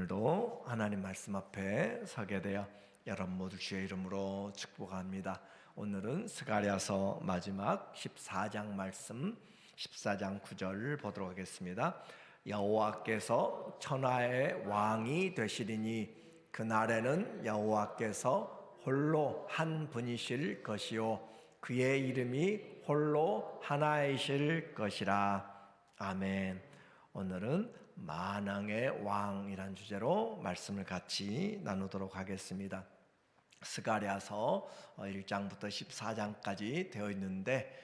오늘도 하나님 말씀 앞에 서게 되어 여러분 모두 주의 이름으로 축복합니다. 오늘은 스가랴서 마지막 14장 말씀 14장 9절 보도록 하겠습니다. 여호와께서 천하의 왕이 되시리니 그날에는 여호와께서 홀로 한 분이실 것이요 그의 이름이 홀로 하나이실 것이라. 아멘. 오늘은 만왕의 왕이란 주제로 말씀을 같이 나누도록 하겠습니다. 스가랴서 1장부터 14장까지 되어 있는데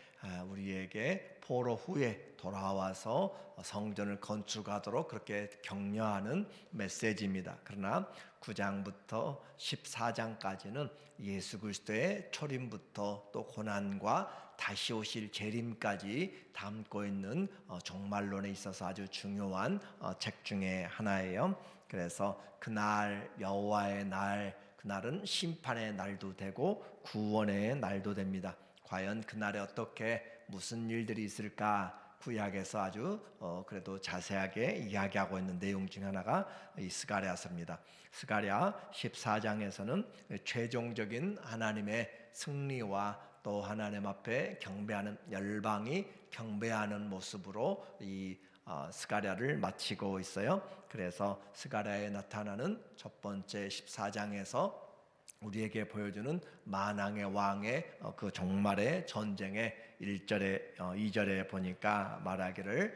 우리에게 포로 후에 돌아와서 성전을 건축하도록 그렇게 격려하는 메시지입니다. 그러나 9장부터 14장까지는 예수 그리스도의 초림부터 또 고난과 다시 오실 재림까지 담고 있는 종말론에 있어서 아주 중요한 책 중에 하나예요. 그래서 그날 여호와의 날, 그날은 심판의 날도 되고 구원의 날도 됩니다. 과연 그날에 어떻게 무슨 일들이 있을까? 구약에서 아주 그래도 자세하게 이야기하고 있는 내용 중 하나가 이 스가랴서입니다. 스가랴 14장에서는 최종적인 하나님의 승리와 또 하나님 앞에 경배하는 열방이 경배하는 모습으로 이 스가랴를 마치고 있어요. 그래서 스가랴에 나타나는 첫 번째 14장에서 우리에게 보여주는 만왕의 왕의 그 종말의 전쟁의 1절에 2절에 보니까 말하기를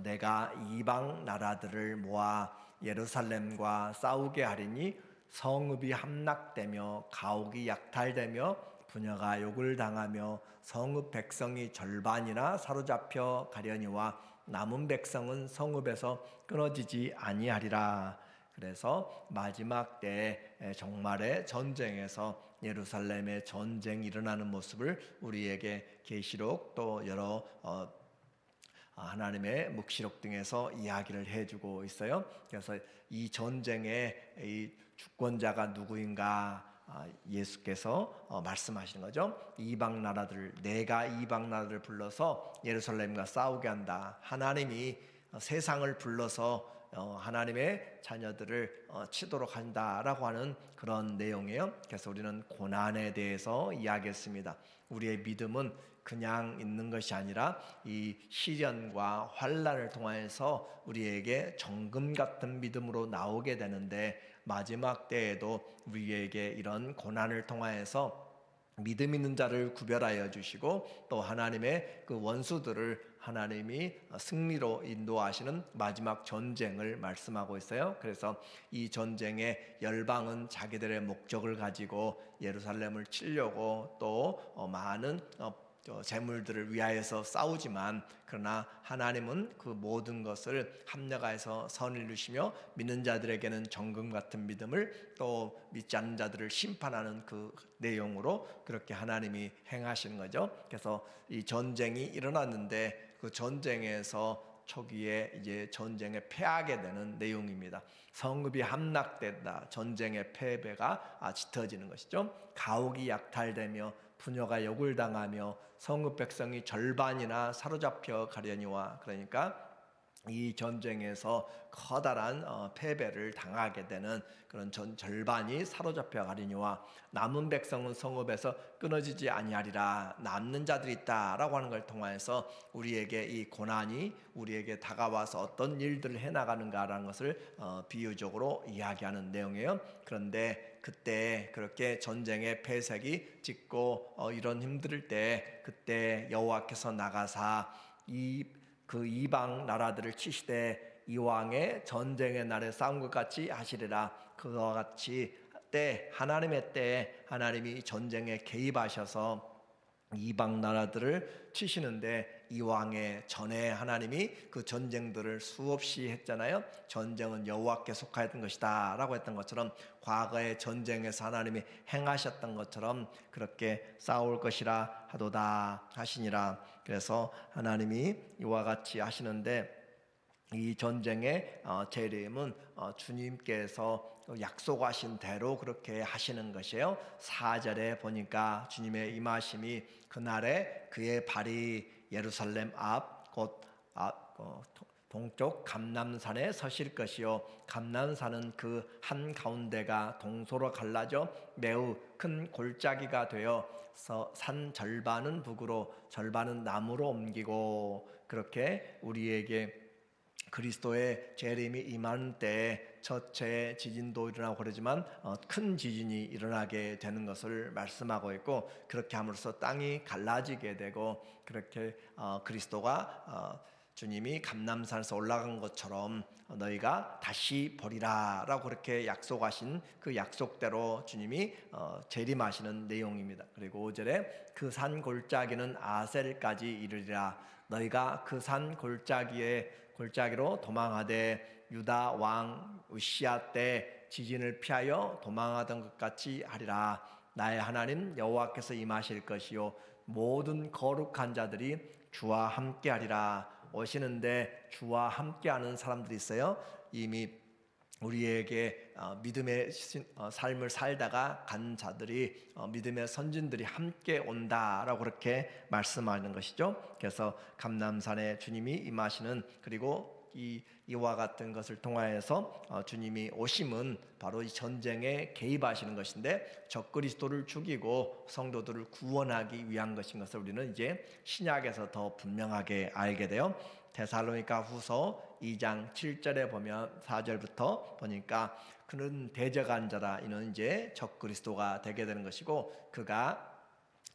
내가 이방 나라들을 모아 예루살렘과 싸우게 하리니 성읍이 함락되며 가옥이 약탈되며 부녀가 욕을 당하며 성읍 백성이 절반이나 사로잡혀 가려니와 남은 백성은 성읍에서 끊어지지 아니하리라. 그래서 마지막 때 종말의 전쟁에서 예루살렘의 전쟁이 일어나는 모습을 우리에게 계시록 또 여러 하나님의 묵시록 등에서 이야기를 해주고 있어요. 그래서 이 전쟁의 이 주권자가 누구인가 예수께서 말씀하시는 거죠. 이방 나라들, 내가 이방 나라들을 불러서 예루살렘과 싸우게 한다. 하나님이 세상을 불러서 하나님의 자녀들을 치도록 한다라고 하는 그런 내용이에요. 그래서 우리는 고난에 대해서 이야기했습니다. 우리의 믿음은 그냥 있는 것이 아니라 이 시련과 환난을 통해서 우리에게 정금 같은 믿음으로 나오게 되는데 마지막 때에도 우리에게 이런 고난을 통하여서 믿음 있는 자를 구별하여 주시고 또 하나님의 그 원수들을 하나님이 승리로 인도하시는 마지막 전쟁을 말씀하고 있어요. 그래서 이 전쟁의 열방은 자기들의 목적을 가지고 예루살렘을 치려고 또 많은 재물들을 위하여서 싸우지만 그러나 하나님은 그 모든 것을 합력하여서 선을 이루시며 믿는 자들에게는 정금 같은 믿음을 또 믿지 않는 자들을 심판하는 그 내용으로 그렇게 하나님이 행하시는 거죠. 그래서 이 전쟁이 일어났는데 그 전쟁에서 초기에 이제 전쟁에 패하게 되는 내용입니다. 성읍이 함락된다. 전쟁의 패배가 짙어지는 것이죠. 가옥이 약탈되며 부녀가 욕을 당하며 성읍 백성이 절반이나 사로잡혀 가려니와 그러니까 이 전쟁에서 커다란 패배를 당하게 되는 그런 절반이 사로잡혀 가리니와 남은 백성은 성읍에서 끊어지지 아니하리라. 남는 자들이 있다라고 하는 걸 통해서 우리에게 이 고난이 우리에게 다가와서 어떤 일들을 해나가는가라는 것을 비유적으로 이야기하는 내용이에요. 그런데 그때 그렇게 전쟁의 패색이 짙고 이런 힘들 때 그때 여호와께서 나가사 그 이방 나라들을 치시되 이왕의 전쟁의 날에 싸운 것 같이 하시리라. 그와 같이 하나님의 때에 하나님이 전쟁에 개입하셔서 이방 나라들을 치시는데 이왕의 전에 하나님이 그 전쟁들을 수없이 했잖아요. 전쟁은 여호와께 속하였던 것이다 라고 했던 것처럼 과거의 전쟁에서 하나님이 행하셨던 것처럼 그렇게 싸울 것이라 하도다 하시니라. 그래서 하나님이 이와 같이 하시는데 이 전쟁의 재림은 주님께서 약속하신 대로 그렇게 하시는 것이에요. 4절에 보니까 주님의 임하심이 그날에 그의 발이 예루살렘 앞 곧 동쪽 감람산에 서실 것이요 감람산은 그 한가운데가 동서로 갈라져 매우 큰 골짜기가 되어서 산 절반은 북으로 절반은 남으로 옮기고, 그렇게 우리에게 그리스도의 재림이 임하는 때에 첫째 지진도 일어나고 그러지만 큰 지진이 일어나게 되는 것을 말씀하고 있고, 그렇게 함으로써 땅이 갈라지게 되고, 그렇게 그리스도가 주님이 감람산에서 올라간 것처럼 너희가 다시 보리라 라고 그렇게 약속하신 그 약속대로 주님이 재림하시는 내용입니다. 그리고 5절에 그 산 골짜기는 아셀까지 이르리라. 너희가 그 산 골짜기로 도망하되 유다 왕 우시야 때 지진을 피하여 도망하던 것 같이 하리라. 나의 하나님 여호와께서 임하실 것이요 모든 거룩한 자들이 주와 함께하리라. 오시는데 주와 함께하는 사람들이 있어요. 이미 우리에게 믿음의 삶을 살다가 간 자들이, 믿음의 선진들이 함께 온다라고 그렇게 말씀하는 것이죠. 그래서 감람산에 주님이 임하시는, 그리고 이와 같은 것을 통하여서 주님이 오심은 바로 이 전쟁에 개입하시는 것인데, 적그리스도를 죽이고 성도들을 구원하기 위한 것인 것을 우리는 이제 신약에서 더 분명하게 알게 돼요. 데살로니가 후서 2장 7절에 보면 4절부터 보니까 그는 대적한 자라. 이는 이제 적그리스도가 되게 되는 것이고, 그가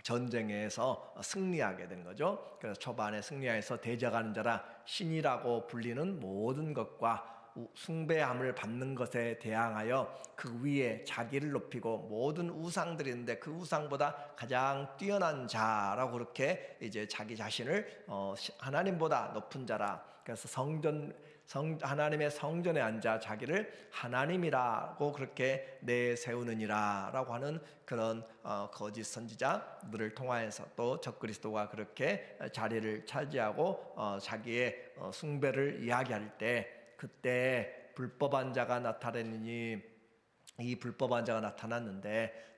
전쟁에서 승리하게 되는 거죠. 그래서 초반에 승리해서 대적하는 자라, 신이라고 불리는 모든 것과 숭배함을 받는 것에 대항하여 그 위에 자기를 높이고, 모든 우상들이 있는데 그 우상보다 가장 뛰어난 자라고 그렇게 이제 자기 자신을 하나님보다 높은 자라. 그래서 하나님의 성전에 앉아 자기를 하나님이라고 그렇게 내세우느니라 라고 하는 그런 거짓 선지자들을 통하여서, 또 적그리스도가 그렇게 자리를 차지하고 자기의 숭배를 이야기할 때, 그때 불법한 자가 나타내니, 이 불법한 자가 나타났는데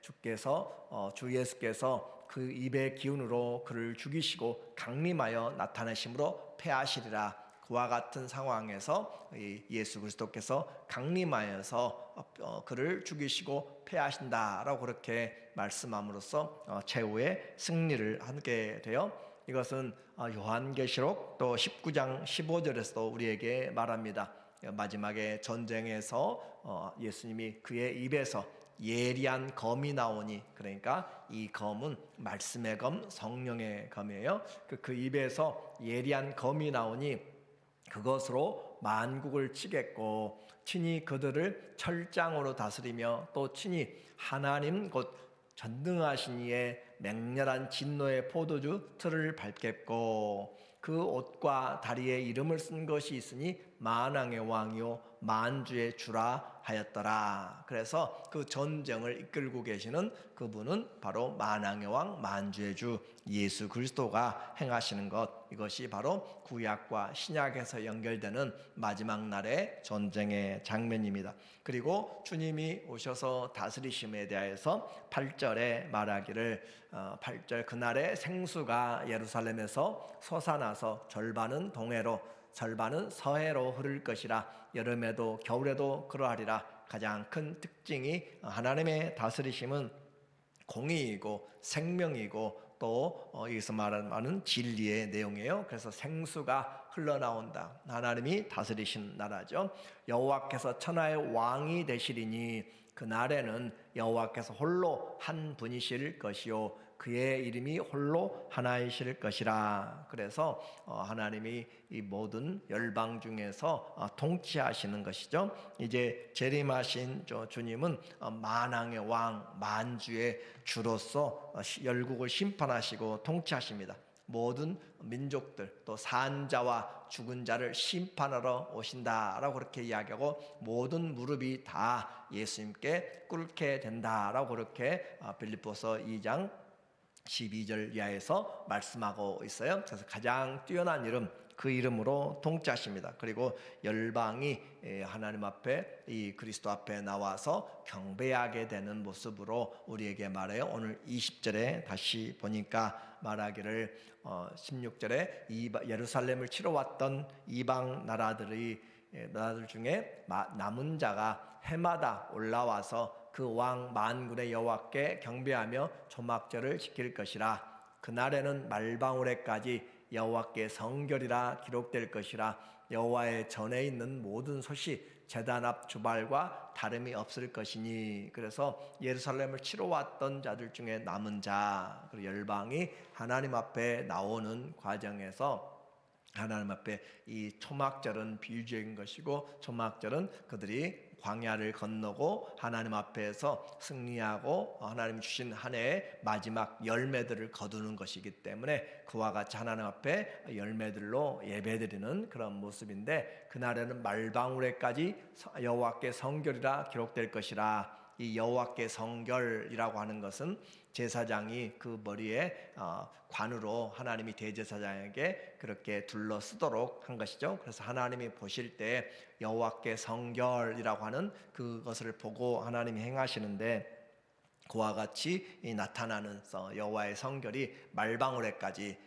주 예수께서 그 입의 기운으로 그를 죽이시고 강림하여 나타내심으로 패하시리라. 그와 같은 상황에서 예수 그리스도께서 강림하여서 그를 죽이시고 패하신다라고 그렇게 말씀함으로써 최후의 승리를 하게 돼요. 이것은 요한계시록 또 19장 15절에서도 우리에게 말합니다. 마지막에 전쟁에서 예수님이 그의 입에서 예리한 검이 나오니, 그러니까 이 검은 말씀의 검, 성령의 검이에요. 그 입에서 예리한 검이 나오니 그것으로 만국을 치겠고, 친히 그들을 철장으로 다스리며 또 친히 하나님 곧 전능하신 이의 맹렬한 진노의 포도주 틀을 밟겠고, 그 옷과 다리에 이름을 쓴 것이 있으니 만왕의 왕이요 만주의 주라 하였더라. 그래서 그 전쟁을 이끌고 계시는 그분은 바로 만왕의 왕 만주의 주 예수 그리스도가 행하시는 것, 이것이 바로 구약과 신약에서 연결되는 마지막 날의 전쟁의 장면입니다. 그리고 주님이 오셔서 다스리심에 대하여서 8절에 말하기를 8절 그날에 생수가 예루살렘에서 솟아나서 절반은 동해로 절반은 서해로 흐를 것이라. 여름에도 겨울에도 그러하리라. 가장 큰 특징이 하나님의 다스리심은 공의이고 생명이고 또 여기서 말하는 진리의 내용이에요. 그래서 생수가 흘러나온다. 하나님이 다스리신 나라죠. 여호와께서 천하의 왕이 되시리니 그날에는 여호와께서 홀로 한 분이실 것이요 그의 이름이 홀로 하나이실 것이라. 그래서 하나님이 이 모든 열방 중에서 통치하시는 것이죠. 이제 재림하신 주님은 만왕의 왕 만주의 주로서 열국을 심판하시고 통치하십니다. 모든 민족들 또 산자와 죽은 자를 심판하러 오신다라고 그렇게 이야기하고, 모든 무릎이 다 예수님께 꿇게 된다라고 그렇게 빌립보서 2장 12절 이하에서 말씀하고 있어요. 그래서 가장 뛰어난 이름, 그 이름으로 통치하십니다. 그리고 열방이 하나님 앞에 이 그리스도 앞에 나와서 경배하게 되는 모습으로 우리에게 말해요. 오늘 20절에 다시 보니까 말하기를 16절에 예루살렘을 치러 왔던 이방 나라들 중에 남은 자가 해마다 올라와서 그 왕 만군의 여호와께 경배하며 초막절을 지킬 것이라. 그날에는 말방울에까지 여호와께 성결이라 기록될 것이라. 여호와의 전에 있는 모든 솥이 제단 앞 주발과 다름이 없을 것이니. 그래서 예루살렘을 치러 왔던 자들 중에 남은 자, 그리고 열방이 하나님 앞에 나오는 과정에서 하나님 앞에 이 초막절은 비유적인 것이고, 초막절은 그들이 광야를 건너고 하나님 앞에서 승리하고 하나님 주신 한 해의 마지막 열매들을 거두는 것이기 때문에 그와 같이 하나님 앞에 열매들로 예배드리는 그런 모습인데, 그날에는 말방울에까지 여호와께 성결이라 기록될 것이라. 이 여호와께 성결이라고 하는 것은 제사장이 그 머리에 관으로 하나님이 대제사장에게 그렇게 둘러 쓰도록 한 것이죠. 그래서 하나님이 보실 때 여호와께 성결이라고 하는 그것을 보고 하나님이 행하시는데, 그와 같이 나타나는 여호와의 성결이 말방울에까지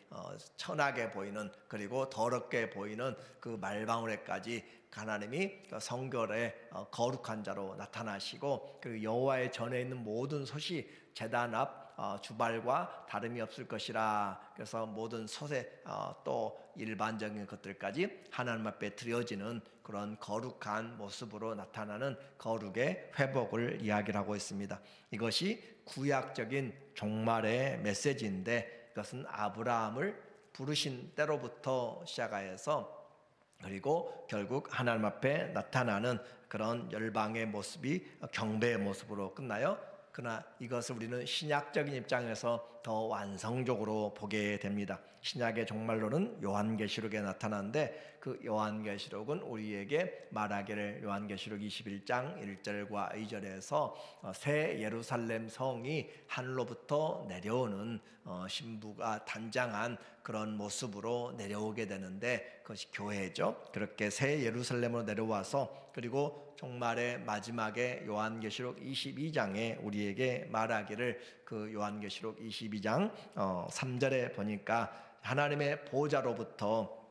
천하게 보이는, 그리고 더럽게 보이는 그 말방울에까지 하나님이 성결의 거룩한 자로 나타나시고, 그리고 여호와의 전에 있는 모든 솥이 제단 앞 주발과 다름이 없을 것이라. 그래서 모든 솥에 또 일반적인 것들까지 하나님 앞에 드려지는 그런 거룩한 모습으로 나타나는 거룩의 회복을 이야기를 하고 있습니다. 이것이 구약적인 종말의 메시지인데, 이것은 아브라함을 부르신 때로부터 시작하여서 그리고 결국 하나님 앞에 나타나는 그런 열방의 모습이 경배의 모습으로 끝나요. 그러나 이것을 우리는 신약적인 입장에서 더 완성적으로 보게 됩니다. 신약의 종말론은 요한계시록에 나타나는데, 그 요한계시록은 우리에게 말하기를 요한계시록 21장 1절과 2절에서 새 예루살렘 성이 하늘로부터 내려오는 신부가 단장한 그런 모습으로 내려오게 되는데, 그것이 교회죠. 그렇게 새 예루살렘으로 내려와서 그리고 종말의 마지막에 요한계시록 22장에 우리에게 말하기를, 그 요한계시록 22장 3절에 보니까 하나님의 보좌로부터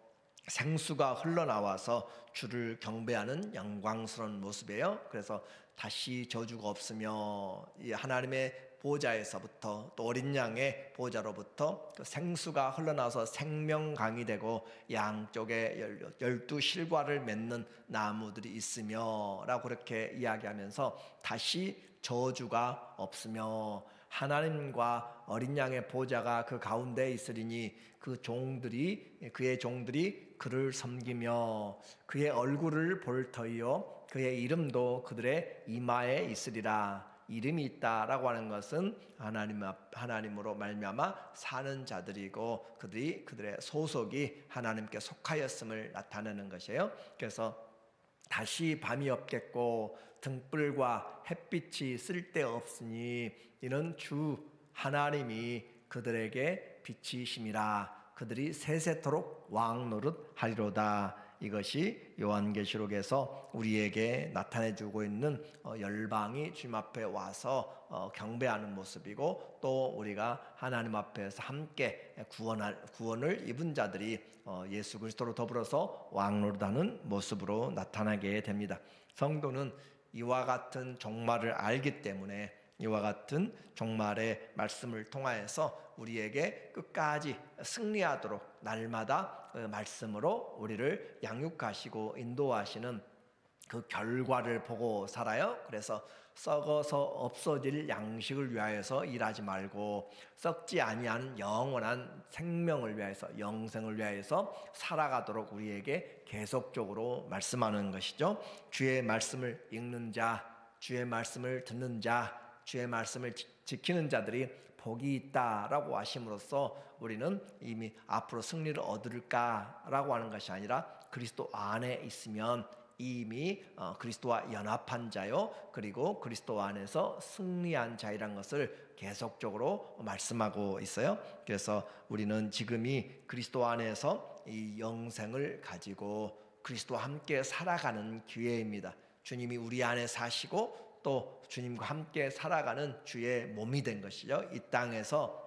생수가 흘러나와서 주를 경배하는 영광스러운 모습이에요. 그래서 다시 저주가 없으며 이 하나님의 보좌에서부터 또 어린 양의 보좌로부터 그 생수가 흘러나와서 생명강이 되고 양쪽에 12실과를 맺는 나무들이 있으며 라고 그렇게 이야기하면서 다시 저주가 없으며 하나님과 어린 양의 보좌가 그 가운데 있으리니 그의 종들이 그를 섬기며 그의 얼굴을 볼 터이요 그의 이름도 그들의 이마에 있으리라. 이름이 있다라고 하는 것은 하나님으로 말미암아 사는 자들이고, 그들의 소속이 하나님께 속하였음을 나타내는 것이에요. 그래서 다시 밤이 없겠고 등불과 햇빛이 쓸데없으니 이는 주 하나님이 그들에게 빛이심이라. 그들이 세세토록 왕노릇 하리로다. 이것이 요한계시록에서 우리에게 나타내주고 있는 열방이 주님 앞에 와서 경배하는 모습이고, 또 우리가 하나님 앞에서 함께 구원을 입은 자들이 예수 그리스도로 더불어서 왕노릇하는 모습으로 나타나게 됩니다. 성도는 이와 같은 종말을 알기 때문에 이와 같은 종말의 말씀을 통하여서 우리에게 끝까지 승리하도록 날마다 말씀으로 우리를 양육하시고 인도하시는 그 결과를 보고 살아요. 그래서 썩어서 없어질 양식을 위하여서 일하지 말고 썩지 아니한 영원한 생명을 위하여서, 영생을 위하여서 살아가도록 우리에게 계속적으로 말씀하는 것이죠. 주의 말씀을 읽는 자, 주의 말씀을 듣는 자, 주의 말씀을 지키는 자들이 복이 있다라고 하심으로써 우리는 이미 앞으로 승리를 얻을까라고 하는 것이 아니라 그리스도 안에 있으면 이미 그리스도와 연합한 자요, 그리고 그리스도 안에서 승리한 자이란 것을 계속적으로 말씀하고 있어요. 그래서 우리는 지금이 그리스도 안에서 이 영생을 가지고 그리스도와 함께 살아가는 기회입니다. 주님이 우리 안에 사시고 또 주님과 함께 살아가는 주의 몸이 된 것이죠. 이 땅에서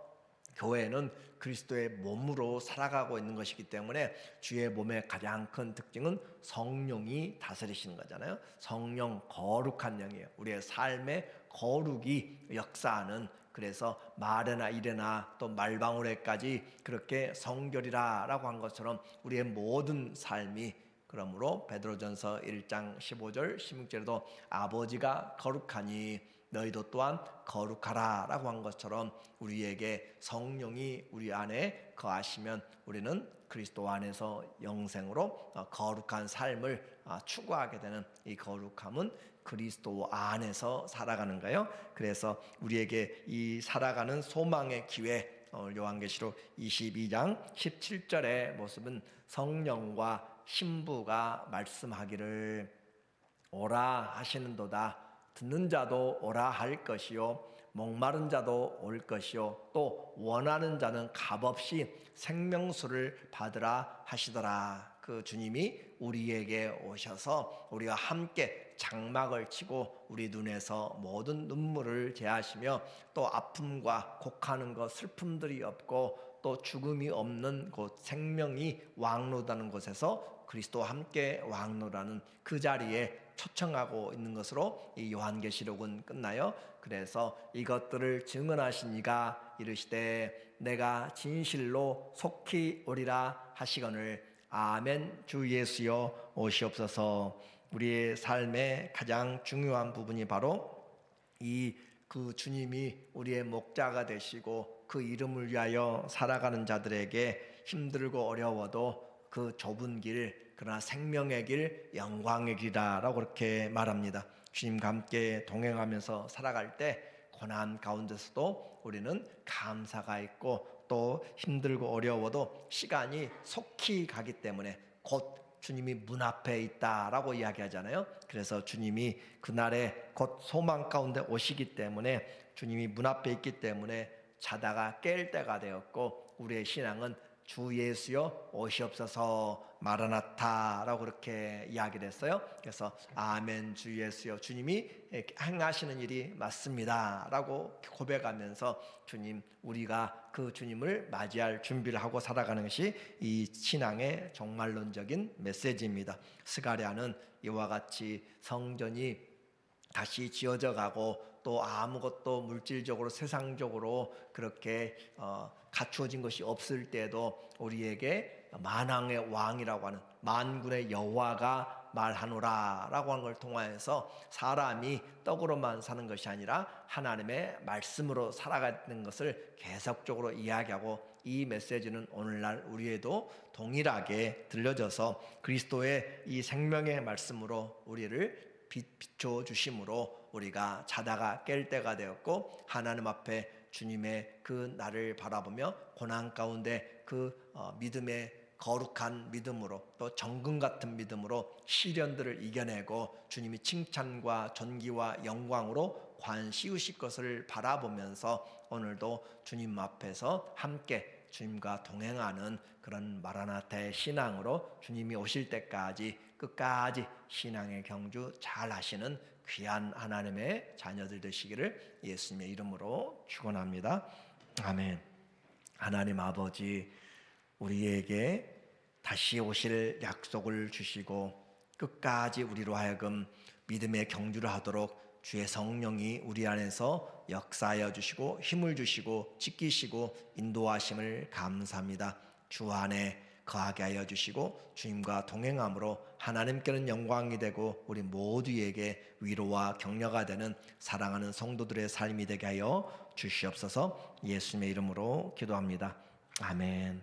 교회는 그리스도의 몸으로 살아가고 있는 것이기 때문에 주의 몸의 가장 큰 특징은 성령이 다스리시는 거잖아요. 성령, 거룩한 영이에요. 우리의 삶의 거룩이 역사하는, 그래서 말에나 일에나 또 말방울에까지 그렇게 성결이라라고 한 것처럼 우리의 모든 삶이, 그러므로 베드로전서 1장 15절 16절에도 아버지가 거룩하니 너희도 또한 거룩하라 라고 한 것처럼 우리에게 성령이 우리 안에 거하시면 우리는 그리스도 안에서 영생으로 거룩한 삶을 추구하게 되는, 이 거룩함은 그리스도 안에서 살아가는 거예요. 그래서 우리에게 이 살아가는 소망의 기회, 요한계시록 22장 17절의 모습은 성령과 신부가 말씀하기를 오라 하시는도다. 듣는 자도 오라 할 것이요 목마른 자도 올 것이요 또 원하는 자는 값없이 생명수를 받으라 하시더라. 그 주님이 우리에게 오셔서 우리와 함께 장막을 치고 우리 눈에서 모든 눈물을 제하시며 또 아픔과 곡하는 것, 슬픔들이 없고 또 죽음이 없는 곳, 생명이 왕노다는 곳에서 그리스도와 함께 왕노라는 그 자리에 초청하고 있는 것으로 이 요한계시록은 끝나요. 그래서 이것들을 증언하신 이가 이르시되 내가 진실로 속히 오리라 하시거늘 아멘. 주 예수여 오시옵소서. 우리의 삶의 가장 중요한 부분이 바로 그 주님이 우리의 목자가 되시고 그 이름을 위하여 살아가는 자들에게 힘들고 어려워도 그 좁은 길, 그러나 생명의 길, 영광의 길이라고 그렇게 말합니다. 주님과 함께 동행하면서 살아갈 때 고난 가운데서도 우리는 감사가 있고 또 힘들고 어려워도 시간이 속히 가기 때문에 곧 주님이 문 앞에 있다라고 이야기하잖아요. 그래서 주님이 그날에 곧 소망 가운데 오시기 때문에, 주님이 문 앞에 있기 때문에 자다가 깰 때가 되었고, 우리의 신앙은 주 예수여 오시옵소서 마라나타라고 그렇게 이야기를 했어요. 그래서 아멘 주 예수여, 주님이 행하시는 일이 맞습니다 라고 고백하면서 주님, 우리가 그 주님을 맞이할 준비를 하고 살아가는 것이 이 신앙의 종말론적인 메시지입니다. 스가랴는 이와 같이 성전이 다시 지어져 가고 또 아무것도 물질적으로 세상적으로 그렇게 갖추어진 것이 없을 때도 우리에게 만왕의 왕이라고 하는 만군의 여호와가 말하노라 라고 하는 걸 통하여서 사람이 떡으로만 사는 것이 아니라 하나님의 말씀으로 살아가는 것을 계속적으로 이야기하고, 이 메시지는 오늘날 우리에도 동일하게 들려져서 그리스도의 이 생명의 말씀으로 우리를 비춰 주심으로 우리가 자다가 깰 때가 되었고, 하나님 앞에 주님의 그 나를 바라보며 고난 가운데 그 믿음의 거룩한 믿음으로 또 정금 같은 믿음으로 시련들을 이겨내고 주님이 칭찬과 존귀와 영광으로 관 씌우실 것을 바라보면서 오늘도 주님 앞에서 함께 주님과 동행하는 그런 마라나타의 신앙으로 주님이 오실 때까지 끝까지 신앙의 경주 잘 하시는 귀한 하나님의 자녀들 되시기를 예수님의 이름으로 축원합니다. 아멘. 하나님 아버지, 우리에게 다시 오실 약속을 주시고 끝까지 우리로 하여금 믿음의 경주를 하도록 주의 성령이 우리 안에서 역사하여 주시고 힘을 주시고 지키시고 인도하심을 감사합니다. 주 안에 거하게 하여 주시고 주님과 동행함으로 하나님께는 영광이 되고 우리 모두에게 위로와 격려가 되는 사랑하는 성도들의 삶이 되게 하여 주시옵소서. 예수님의 이름으로 기도합니다. 아멘.